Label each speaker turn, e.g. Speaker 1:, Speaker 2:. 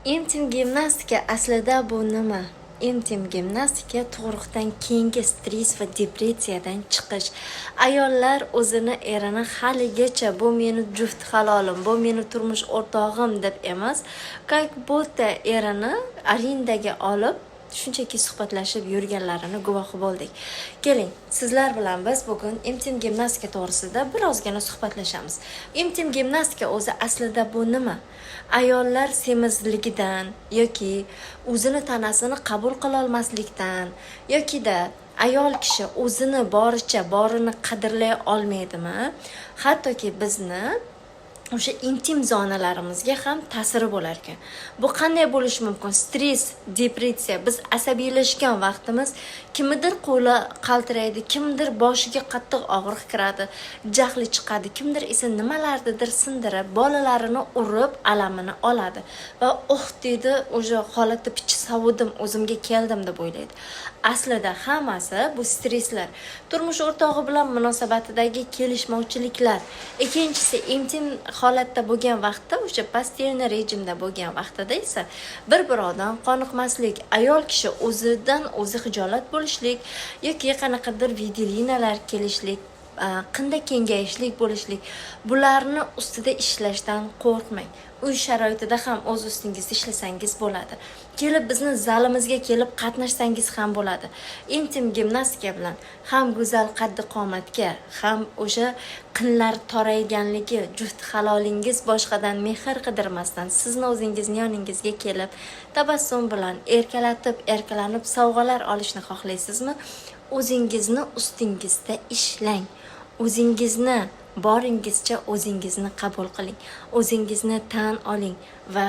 Speaker 1: Intim gimnastika aslida bu nima? Intim gimnastika tug'ruqdan keyingi stress va depressiyadan chiqish. Ayollar o'zini erini haligacha bu meni juft halolim, bu meni turmush o'rtog'im deb emas, как будто erini arindaga olib shunchaki suhbatlashib yurganlarini guvohi bo'ldik. Keling, sizlar bilan biz bugun intim gimnastika to'g'risida birozgina suhbatlashamiz. Intim gimnastika o'zi aslida bu nima? Ayollar semizligidan yoki o'zini tanasini qabul qila olmaslikdan yoki-da ayol kishi o'zini boricha borini qadrlay olmaydimi? Hattoki bizni o'sha intim zonalarimizga ham ta'siri bo'lar ekan. Bu qanday bo'lishi mumkin? Stress, depressiya, biz asabiylashgan vaqtimiz kimdir qo'li qaltiraydi, kimdir boshiga qattiq og'riq kiradi, jahli chiqadi, kimdir esa nimalarnidir sindirib, bolalarini urib alamini oladi va deydi, o'sha holatda pichi savudim, o'zimga keldim deb o'ylaydi. Aslida hammasi bu stresslar, turmush o'rtog'i bilan munosabatidagi kelishmovchiliklar. Ikkinchisi intim holatda bo'lgan vaqtda, o'sha pastelni rejimda bo'lgan vaqtida esa bir-birodan qoniqmaslik, ayol kishi o'zidan o'zi xijolat bo'lishlik yoki qanaqadir videolinalar kelishlik, qanday kengayishlik bo'lishlik, bularni ustida ishlashdan qo'rqmang. Uy sharoitida ham o'z ustingizda ishlasangiz bo'ladi. Kelib bizni zalimizga kelib qatnashsangiz ham bo'ladi. Intim gimnastika bilan ham go'zal qaddi qomatga, ham o'sha qinlar torayganligi, juft halolingiz boshqadan mehr qidirmasdan sizni o'zingizning yoningizga kelib, tabassum bilan erkalanib sovg'alar olishni xohlaysizmi? O'zingizni ustingizda ishlang. O'zingizni boringizcha o'zingizni qabul qiling, o'zingizni tan oling va